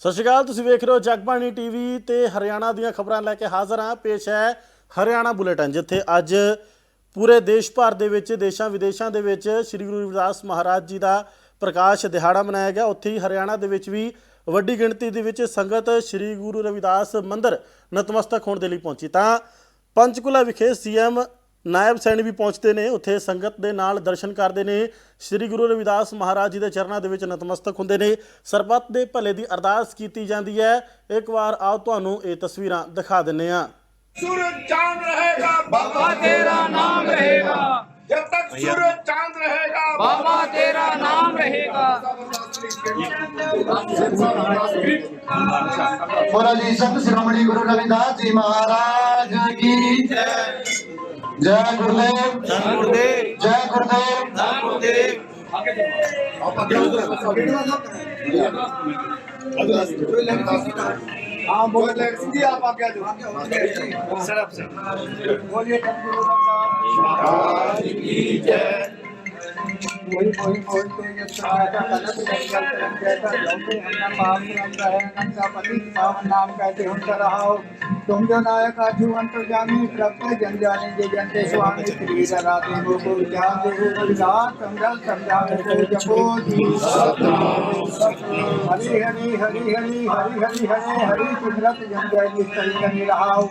ਸਤਿ ਸ਼੍ਰੀ ਅਕਾਲ। ਤੁਸੀਂ ਵੇਖ ਰਹੇ ਹੋ ਜਗਬਾਣੀ ਟੀਵੀ ਤੇ ਹਰਿਆਣਾ ਦੀਆਂ ਖਬਰਾਂ ਲੈ ਕੇ ਹਾਜ਼ਰ ਹਾਂ। ਪੇਸ਼ ਹੈ ਹਰਿਆਣਾ ਬੁਲੇਟਿਨ, ਜਿੱਥੇ ਅੱਜ ਪੂਰੇ ਦੇਸ਼ ਭਰ ਦੇ ਵਿੱਚ ਦੇਸ਼ਾਂ ਵਿਦੇਸ਼ਾਂ ਦੇ ਵਿੱਚ ਸ਼੍ਰੀ ਗੁਰੂ ਰਵਿਦਾਸ ਮਹਾਰਾਜ ਜੀ ਦਾ ਪ੍ਰਕਾਸ਼ ਦਿਹਾੜਾ ਮਨਾਇਆ ਗਿਆ। ਉੱਥੇ ਹੀ ਹਰਿਆਣਾ ਦੇ ਵਿੱਚ ਵੀ ਵੱਡੀ ਗਿਣਤੀ ਦੇ ਵਿੱਚ ਸੰਗਤ ਸ਼੍ਰੀ ਗੁਰੂ ਰਵਿਦਾਸ ਮੰਦਿਰ ਨਤਮਸਤਕ ਹੋਣ ਦੇ ਲਈ ਪਹੁੰਚੀ। ਤਾਂ ਪੰਚਕੂਲਾ ਵਿਖੇ ਸੀਐਮ ਨਾਇਬ ਸੈਣੀ ਵੀ ਪਹੁੰਚਦੇ ਨੇ, ਉੱਥੇ ਸੰਗਤ ਦੇ ਨਾਲ ਦਰਸ਼ਨ ਕਰਦੇ ਨੇ, ਸ਼੍ਰੀ ਗੁਰੂ ਰਵਿਦਾਸ ਮਹਾਰਾਜ ਜੀ ਦੇ ਚਰਨਾਂ ਦੇ ਵਿੱਚ ਨਤਮਸਤਕ ਹੁੰਦੇ ਨੇ, ਸਰਬੱਤ ਦੇ ਭਲੇ ਦੀ ਅਰਦਾਸ ਕੀਤੀ ਜਾਂਦੀ ਹੈ। ਇੱਕ ਵਾਰ ਆਓ ਤੁਹਾਨੂੰ ਇਹ ਤਸਵੀਰਾਂ ਦਿਖਾ ਦਿੰਦੇ ਹਾਂ। सूरज चांद रहेगा बाबा तेरा नाम रहेगा, जब तक सूरज चांद रहेगा बाबा तेरा नाम रहेगा। बोला जी संत शिरोमणि गुरु रविदास जी महाराज की जय। जय गुरुदेव, धन गुरुदेव, जय गुरुदेव। धन गुरुदेव। हाँ बोले जी, आप आगे आ जाओ। बोलिए सतगुरु रविदास महाराज की जय। वही वही बोलते हैं जब सहायता कनक जंगल तरफ जैसा लौटे हमना पाप रंग है अनंत का पति पावन नाम कहते उनका रहाओ। तुम जो नायक आजू अंतर्जामी प्रभु जन जाने जे जनते स्वामी श्री राधे गोको ज्ञान देहु रविदास समझल समझावे को जपो जी। हरि हरि हरि हरि हरि हरि हरे हरि कुदरत जन जय निश्चय कनि रहाओ।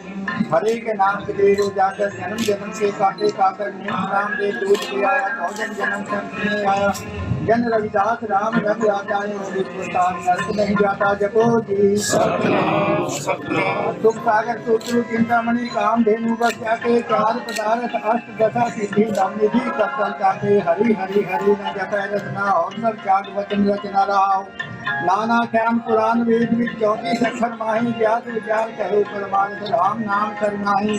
हरि के नाम के लिए जाकर जन्म जन्म के काटे काकर नाम दे दूध के आया भोजन जन्म से आया। जन रविदास राम रंग आता है नरक नहीं जाता जपो जी। दुख सागर सूत्र चिंतामणि काम धेनु बस जाके चार पदार्थ अष्ट दशा सिद्धि निधि कर्तन जाके हरि हरि हरि न जपै रचना और सब चार वचन रचना रहा। नाना श्याम पुराण वेद में 34 अक्षर माही ज्ञात विचार कहो परमार्थ राम नाम करनाही।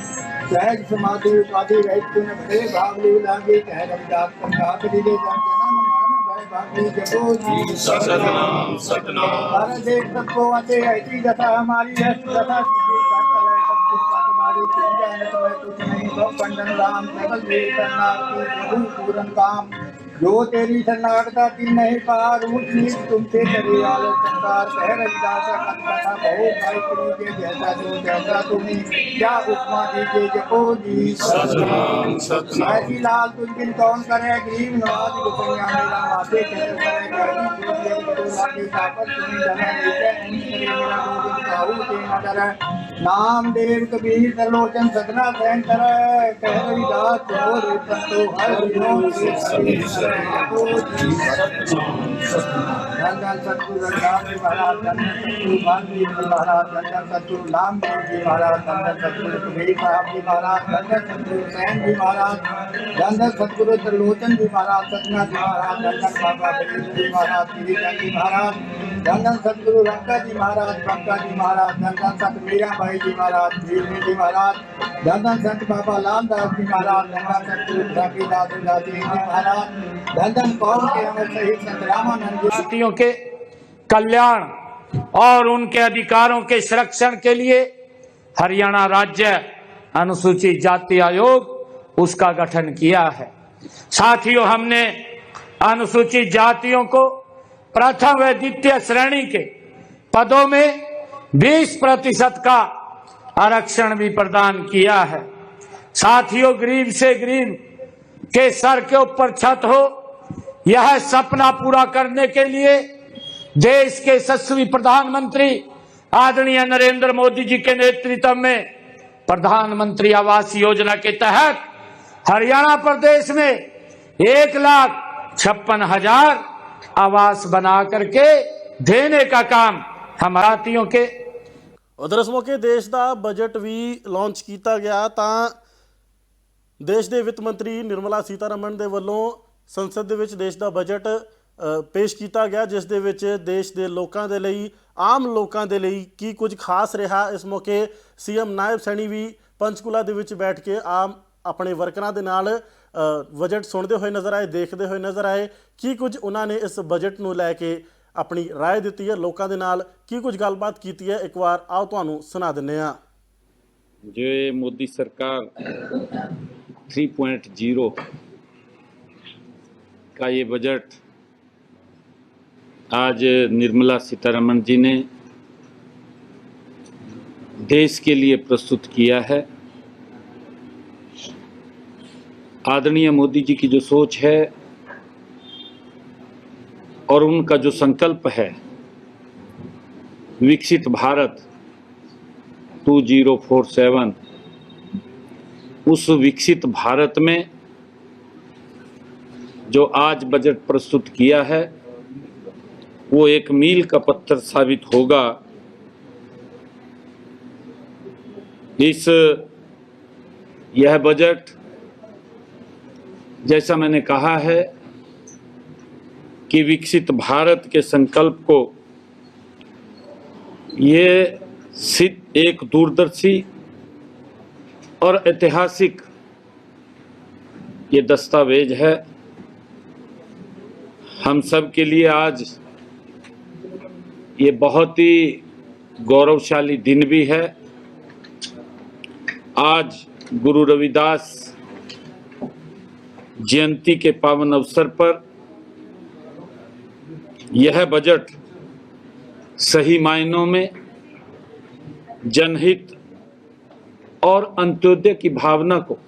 सहज समाधि उपाधि रहित गुण भरे भाव लीव लागे कह रविदास प्रकाश लीले जन्म मरण भय भागी जपो जी। सतनाम सतनाम। हर देख सबको आते ऐसी दशा हमारी है दशा सिद्धि करता है सब कुछ तुम्हारी जन्नत में कुछ नहीं तो पंडन राम सकल वीर शरणार्थी प्रभु पूरन काम। जो तेरी शरणागता की नहीं पार ऊंच नीच तुमसे करे आलो संसार कह रविदास कथा बहु गायत्री के जैसा जो जैसा तुम्हें क्या उपमा दीजिए जपो जी। सतनाम सतनाम। ऐसी लाल तुझ बिन कौन करे गरीब नवाज गुफनिया मेरा माथे चल करे गरीब दूसरे को लागे ताकत तुम्हें डरे नीचे करे मेरा गोविंद काहू के न डरे। नाम देव कबीर त्रिलोचन सतना सैन करे कह रविदास चलो रे संतो हर विनोद से सभी जपो जी। धन धन सतगुरु रविदास जी महाराज, धन धन सतगुरु भानजी महाराज, धन धन सतगुरु नामदेव जी महाराज, धन धन सतगुरु कबीर साहब जी महाराज, धन धन सतगुरु सैन जी महाराज, धन धन सतगुरु त्रिलोचन जी महाराज, सतना जी महाराज, धन धन बाबा बलदेव जी महाराज, गिरिजा जी महाराज, धन धन सतगुरु रंका जी महाराज, पंका जी महाराज, धन धन सत मीरा भाई जी महाराज, भीलमी जी महाराज, धन धन संत बाबा लालदास जी महाराज, धन धन सतगुरु ठाकीदास उदासी जी महाराज, धन धन पवन के अमर सहित संत रामानंद जी। जातियों के कल्याण और उनके अधिकारों के संरक्षण के लिए हरियाणा राज्य अनुसूचित जाति आयोग उसका गठन किया है। साथियों, हमने अनुसूचित जातियों को प्रथम व द्वितीय श्रेणी के पदों में 20% का आरक्षण भी प्रदान किया है। साथियों, गरीब से गरीब के सर के ऊपर छत हो, यह सपना पूरा करने के लिए देश के यशस्वी प्रधानमंत्री आदरणीय नरेंद्र मोदी जी के नेतृत्व में प्रधानमंत्री आवास योजना के तहत हरियाणा प्रदेश में 1,56,000 आवास बना करके देने का काम हम जातियों के। ਉਧਰ ਇਸ ਮੌਕੇ ਦੇਸ਼ ਦਾ ਬਜਟ ਵੀ ਲਾਂਚ ਕੀਤਾ ਗਿਆ। ਤਾਂ ਦੇਸ਼ ਦੇ ਵਿੱਤ ਮੰਤਰੀ ਨਿਰਮਲਾ ਸੀਤਾਰਮਨ ਦੇ ਵੱਲੋਂ ਸੰਸਦ ਦੇ ਵਿੱਚ ਦੇਸ਼ ਦਾ ਬਜਟ ਪੇਸ਼ ਕੀਤਾ ਗਿਆ, ਜਿਸ ਦੇ ਵਿੱਚ ਦੇਸ਼ ਦੇ ਲੋਕਾਂ ਦੇ ਲਈ, ਆਮ ਲੋਕਾਂ ਦੇ ਲਈ ਕੀ ਕੁਝ ਖਾਸ ਰਿਹਾ। ਇਸ ਮੌਕੇ ਸੀਐਮ ਨਾਇਬ ਸੈਣੀ ਵੀ ਪੰਚਕੂਲਾ ਦੇ ਵਿੱਚ ਬੈਠ ਕੇ ਆਮ ਆਪਣੇ ਵਰਕਰਾਂ ਦੇ ਨਾਲ ਬਜਟ ਸੁਣਦੇ ਹੋਏ ਨਜ਼ਰ ਆਏ, ਦੇਖਦੇ ਹੋਏ ਨਜ਼ਰ ਆਏ। ਕੀ ਕੁਝ ਉਹਨਾਂ ਨੇ ਇਸ ਬਜਟ ਨੂੰ ਲੈ ਕੇ ਆਪਣੀ ਰਾਏ ਦਿੱਤੀ ਹੈ, ਲੋਕਾਂ ਦੇ ਨਾਲ ਕੀ ਕੁਝ ਗੱਲਬਾਤ ਕੀਤੀ ਹੈ, ਇੱਕ ਵਾਰ ਆਓ ਤੁਹਾਨੂੰ ਸੁਣਾ ਦਿੰਦੇ ਹਾਂ। जो ये मोदी सरकार 3.0 का ये बजट आज निर्मला सीतारमण जी ने देश के लिए प्रस्तुत किया है। आदरणीय मोदी जी की जो सोच है और उनका जो संकल्प है, विकसित भारत 2047, उस विकसित भारत में जो आज बजट प्रस्तुत किया है वो एक मील का पत्थर साबित होगा। यह बजट, जैसा मैंने कहा है कि विकसित भारत के संकल्प को ये एक दूरदर्शी और ऐतिहासिक ये दस्तावेज है। हम सब के लिए आज ये बहुत ही गौरवशाली दिन भी है। आज गुरु रविदास जयंती के पावन अवसर पर यह बजट सही मायनों में जनहित और अंत्योदय की भावना को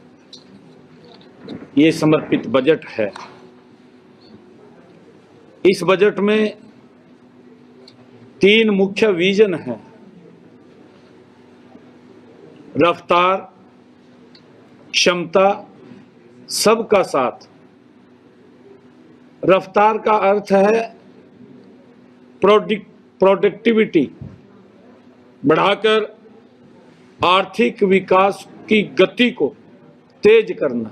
ये समर्पित बजट है। इस बजट में 3 मुख्य विजन हैं: रफ्तार, क्षमता, सबका साथ। रफ्तार का अर्थ है प्रोडक्टिविटी बढ़ाकर आर्थिक विकास की गति को तेज करना।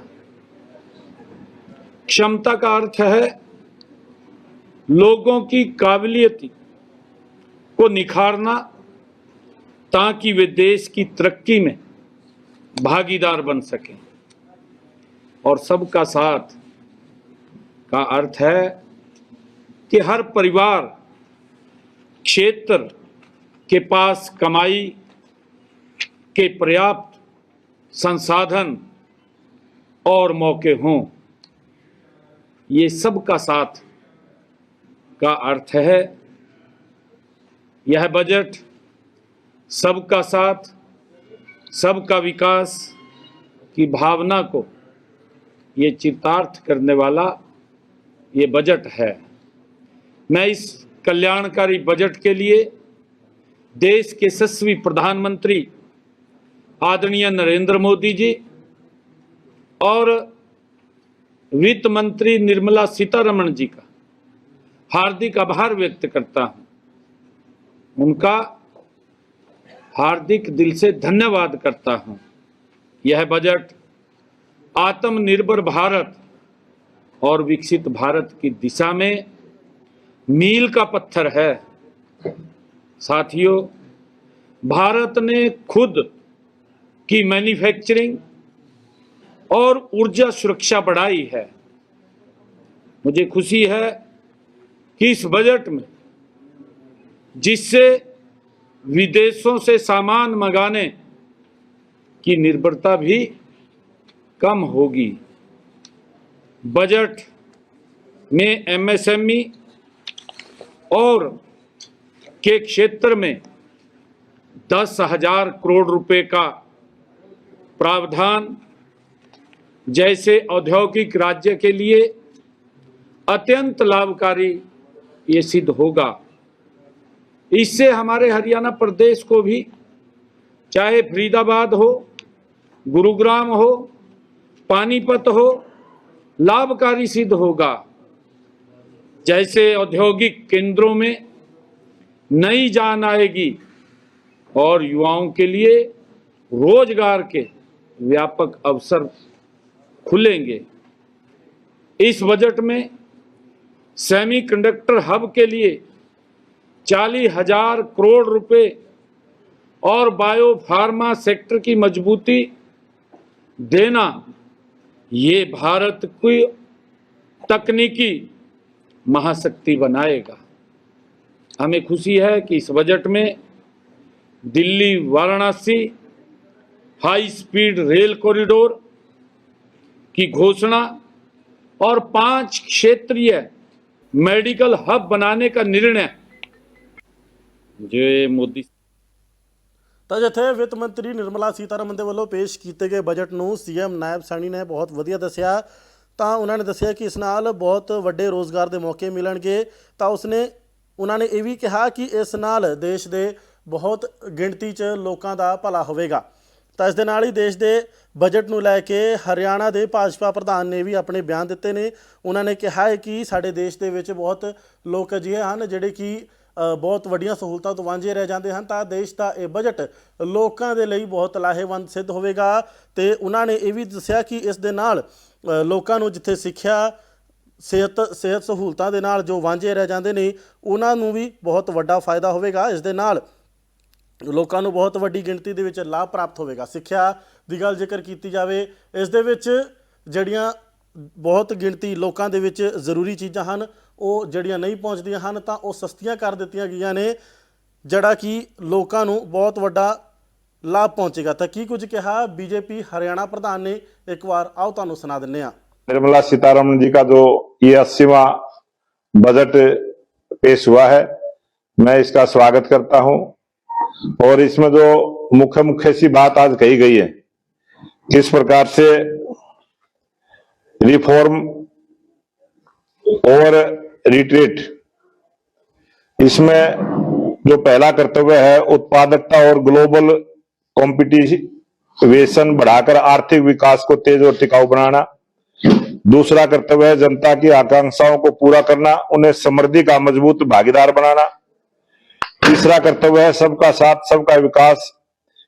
क्षमता का अर्थ है लोगों की काबिलियत को निखारना ताकि वे देश की तरक्की में भागीदार बन सकें। और सबका साथ का अर्थ है कि हर परिवार, क्षेत्र के पास कमाई के पर्याप्त संसाधन और मौके हों। ये सबका साथ का अर्थ है। यह बजट सबका साथ, सबका विकास की भावना को ये चितार्थ करने वाला ये बजट है। मैं इस कल्याणकारी बजट के लिए देश के यशस्वी प्रधानमंत्री आदरणीय नरेंद्र मोदी जी और वित्त मंत्री निर्मला सीतारमण जी का हार्दिक आभार व्यक्त करता हूं। उनका हार्दिक दिल से धन्यवाद करता हूं। यह बजट आत्मनिर्भर भारत और विकसित भारत की दिशा में मील का पत्थर है। साथियों, भारत ने खुद की मैन्युफैक्चरिंग और ऊर्जा सुरक्षा बढ़ाई है। मुझे खुशी है कि इस बजट में जिससे विदेशों से सामान मंगाने की निर्भरता भी कम होगी। बजट में एमएसएमई और के क्षेत्र में 10,000 करोड़ रुपए का प्रावधान जैसे औद्योगिक राज्य के लिए अत्यंत लाभकारी ये सिद्ध होगा। इससे हमारे हरियाणा प्रदेश को भी, चाहे फरीदाबाद हो, गुरुग्राम हो, पानीपत हो, लाभकारी सिद्ध होगा। जैसे औद्योगिक केंद्रों में नई जान आएगी और युवाओं के लिए रोजगार के व्यापक अवसर खुलेंगे। इस बजट में सेमीकंडक्टर हब के लिए 40,000 करोड़ रुपए और बायो फार्मा सेक्टर की मजबूती देना, ये भारत की तकनीकी महाशक्ति बनाएगा। हमें खुशी है कि इस बजट में Delhi Varanasi high speed rail corridor की घोषणा और 5 क्षेत्रीय मेडिकल हब बनाने का निर्णय जो मोदी ਤਾਂ ਜਿੱਥੇ ਵਿੱਤ ਮੰਤਰੀ ਨਿਰਮਲਾ ਸੀਤਾਰਮਨ ਦੇ ਵੱਲੋਂ ਪੇਸ਼ ਕੀਤੇ ਗਏ ਬਜਟ ਨੂੰ ਸੀਐਮ ਨਾਇਬ ਸੈਣੀ ਨੇ ਬਹੁਤ ਵਧੀਆ ਦੱਸਿਆ। ਤਾਂ ਉਹਨਾਂ ਨੇ ਦੱਸਿਆ ਕਿ ਇਸ ਨਾਲ ਬਹੁਤ ਵੱਡੇ ਰੋਜ਼ਗਾਰ ਦੇ ਮੌਕੇ ਮਿਲਣਗੇ। ਤਾਂ ਉਹਨਾਂ ਨੇ ਇਹ ਵੀ ਕਿਹਾ ਕਿ ਇਸ ਨਾਲ ਦੇਸ਼ ਦੇ ਬਹੁਤ ਗਿਣਤੀ 'ਚ ਲੋਕਾਂ ਦਾ ਭਲਾ ਹੋਵੇਗਾ। ਤਾਂ ਇਸ ਦੇ ਨਾਲ ਹੀ ਦੇਸ਼ ਦੇ ਬਜਟ ਨੂੰ ਲੈ ਕੇ ਹਰਿਆਣਾ ਦੇ ਭਾਜਪਾ ਪ੍ਰਧਾਨ ਨੇ ਵੀ ਆਪਣੇ ਬਿਆਨ ਦਿੱਤੇ ਨੇ। ਉਹਨਾਂ ਨੇ ਕਿਹਾ ਹੈ ਕਿ ਸਾਡੇ ਦੇਸ਼ ਦੇ ਵਿੱਚ ਬਹੁਤ ਲੋਕ ਅਜਿਹੇ ਹਨ ਜਿਹੜੇ ਕਿ ਬਹੁਤ ਵੱਡੀਆਂ ਸਹੂਲਤਾਂ ਤੋਂ ਵਾਂਝੇ ਰਹਿ ਜਾਂਦੇ ਹਨ। ਤਾਂ ਦੇਸ਼ ਦਾ ਇਹ ਬਜਟ ਲੋਕਾਂ ਦੇ ਲਈ ਬਹੁਤ ਲਾਹੇਵੰਦ ਸਿੱਧ ਹੋਵੇਗਾ। ਤੇ ਉਹਨਾਂ ਨੇ ਇਹ ਵੀ ਦੱਸਿਆ ਕਿ ਇਸ ਦੇ ਨਾਲ ਲੋਕਾਂ ਨੂੰ ਜਿੱਥੇ ਸਿੱਖਿਆ ਸਿਹਤ ਸਹੂਲਤਾਂ ਦੇ ਨਾਲ ਜੋ ਵਾਂਝੇ ਰਹਿ ਜਾਂਦੇ ਨੇ ਉਹਨਾਂ ਨੂੰ ਵੀ ਬਹੁਤ ਵੱਡਾ ਫਾਇਦਾ ਹੋਵੇਗਾ। ਇਸ ਦੇ ਨਾਲ ਲੋਕਾਂ ਨੂੰ ਬਹੁਤ ਵੱਡੀ ਗਿਣਤੀ ਦੇ ਵਿੱਚ ਲਾਭ ਪ੍ਰਾਪਤ ਹੋਵੇਗਾ। ਸਿੱਖਿਆ ਦੀ ਗੱਲ ਜੇਕਰ ਕੀਤੀ ਜਾਵੇ, ਇਸ ਦੇ ਵਿੱਚ ਜਿਹੜੀਆਂ ਬਹੁਤ ਗਿਣਤੀ ਲੋਕਾਂ ਦੇ ਵਿੱਚ ਜ਼ਰੂਰੀ ਚੀਜ਼ਾਂ ਹਨ ਉਹ ਜਿਹੜੀਆਂ ਨਹੀਂ ਪਹੁੰਚਦੀਆਂ ਹਨ ਤਾਂ ਉਹ ਸਸਤੀਆਂ ਕਰ ਦਿੱਤੀਆਂ ਗਈਆਂ ਨੇ, ਜਿਹੜਾ ਕਿ ਲੋਕਾਂ ਨੂੰ ਬਹੁਤ ਵੱਡਾ ਲਾਭ ਪਹੁੰਚੇਗਾ। ਤਾਂ ਕੀ ਕੁਝ ਕਿਹਾ ਬੀਜੇਪੀ ਹਰਿयाणा प्रधान ने, एक बार आओ ਤੁਹਾਨੂੰ सुना ਦਿੰਦੇ ਹਾਂ। निर्मला सीतारमन जी का जो ये 80वां बजट पेश हुआ है, मैं इसका स्वागत करता हूं। और इसमें जो मुख्य सी बात आज कही गई है, किस प्रकार से रिफॉर्म और रिट्रीट, इसमें जो पहला कर्तव्य है उत्पादकता और ग्लोबल कॉम्पिटिशन बढ़ाकर आर्थिक विकास को तेज और टिकाऊ बनाना। दूसरा कर्तव्य है जनता की आकांक्षाओं को पूरा करना, उन्हें समृद्धि का मजबूत भागीदार बनाना। तीसरा कर्तव्य है सबका साथ सबका विकास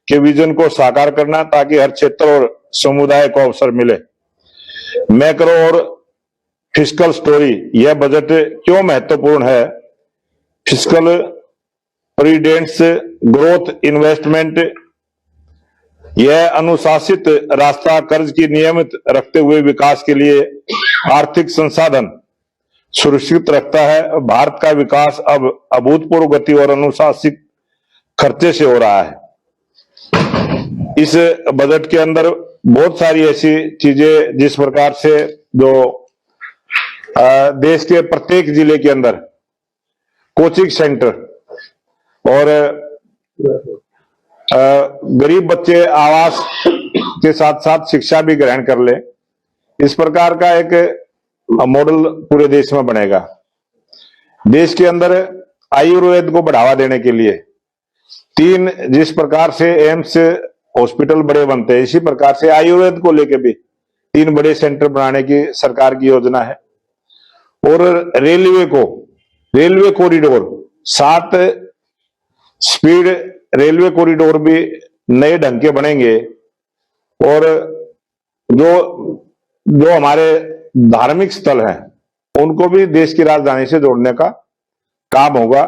के विजन को साकार करना ताकि हर क्षेत्र और समुदाय को अवसर मिले। मैक्रो और फिस्कल स्टोरी, यह बजट क्यों महत्वपूर्ण है? फिस्कल प्रूडेंस, ग्रोथ, इन्वेस्टमेंट, यह अनुशासित रास्ता कर्ज की नियमित रखते हुए विकास के लिए आर्थिक संसाधन सुरक्षित रखता है। भारत का विकास अब अभूतपूर्व गति और अनुशासित खर्चे से हो रहा है। इस बजट के अंदर बहुत सारी ऐसी चीजें जिस प्रकार से जो देश के प्रत्येक जिले के अंदर कोचिंग सेंटर और गरीब बच्चे आवास के साथ साथ शिक्षा भी ग्रहण कर ले, इस प्रकार का एक मॉडल पूरे देश में बनेगा। देश के अंदर आयुर्वेद को बढ़ावा देने के लिए जिस प्रकार से एम्स हॉस्पिटल बड़े बनते हैं, इसी प्रकार से आयुर्वेद को लेकर भी 3 बड़े सेंटर बनाने की सरकार की योजना है। और railway corridor 7 speed railway corridor भी नए ढंग के बनेंगे। और जो हमारे धार्मिक स्थल हैं उनको भी देश की राजधानी से जोड़ने का काम होगा।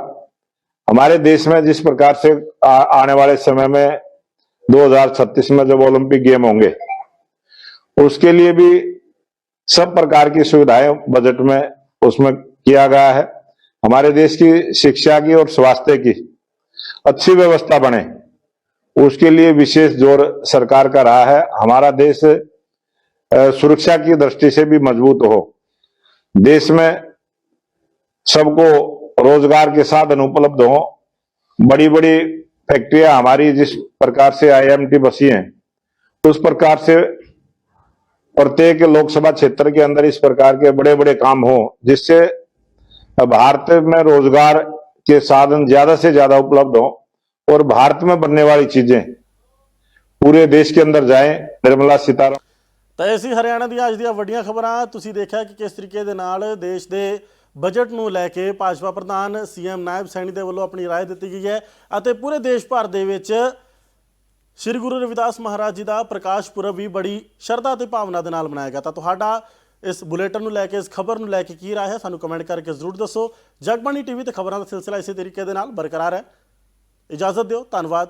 हमारे देश में जिस प्रकार से आने वाले समय में 2036 में जब ओलंपिक गेम होंगे उसके लिए भी सब प्रकार की सुविधाएं बजट में उसमें किया गया है। हमारे देश की शिक्षा की और स्वास्थ्य की अच्छी व्यवस्था बने उसके लिए विशेष जोर सरकार का रहा है। हमारा देश सुरक्षा की दृष्टि से भी मजबूत हो, देश में सबको रोजगार के साधन उपलब्ध हो, बड़ी बड़ी फैक्ट्रियां हमारी जिस प्रकार से IIMT बसी हैं उस प्रकार से प्रत्येक लोकसभा क्षेत्र के अंदर इस प्रकार के बड़े बड़े काम हो जिससे भारत में रोजगार के साधन ज्यादा से ज्यादा उपलब्ध हो और भारत में बनने वाली चीजें पूरे देश के अंदर जाएं। निर्मला सीतारमन। ਤਾਂ ਐਸੀ ਹਰਿਆਣਾ ਦੀਆਂ ਅੱਜ ਦੀਆਂ ਵੱਡੀਆਂ ਖਬਰਾਂ ਤੁਸੀਂ ਦੇਖਿਆ ਕਿ ਕਿਸ ਤਰੀਕੇ ਦੇ ਨਾਲ ਦੇਸ਼ ਦੇ ਬਜਟ ਨੂੰ ਲੈ ਕੇ ਭਾਜਪਾ ਪ੍ਰਧਾਨ ਸੀਐਮ ਨਾਇਬ ਸੈਣੀ ਦੇ ਵੱਲੋਂ ਆਪਣੀ ਰਾਏ ਦਿੱਤੀ ਗਈ ਹੈ ਅਤੇ ਪੂਰੇ ਦੇਸ਼ ਭਰ ਦੇ ਵਿੱਚ ਸ਼੍ਰੀ ਗੁਰੂ ਰਵਿਦਾਸ ਮਹਾਰਾਜ ਜੀ ਦਾ ਪ੍ਰਕਾਸ਼ ਪੁਰਬ ਵੀ ਬੜੀ ਸ਼ਰਧਾ ਤੇ ਭਾਵਨਾ ਦੇ ਨਾਲ ਮਨਾਇਆ ਗਿਆ। ਤਾਂ ਤੁਹਾਡਾ ਇਸ ਬੁਲੇਟਿਨ ਨੂੰ ਲੈ ਕੇ, ਇਸ ਖਬਰ ਨੂੰ ਲੈ ਕੇ ਕੀ ਰਾਏ ਹੈ ਸਾਨੂੰ ਕਮੈਂਟ ਕਰਕੇ ਜ਼ਰੂਰ ਦੱਸੋ। ਜਗਬਾਣੀ TV ਤੇ ਖਬਰਾਂ ਦਾ ਸਿਲਸਿਲਾ ਇਸੇ ਤਰੀਕੇ ਦੇ ਨਾਲ ਬਰਕਰਾਰ ਹੈ। ਇਜਾਜ਼ਤ ਦਿਓ, ਧੰਨਵਾਦ।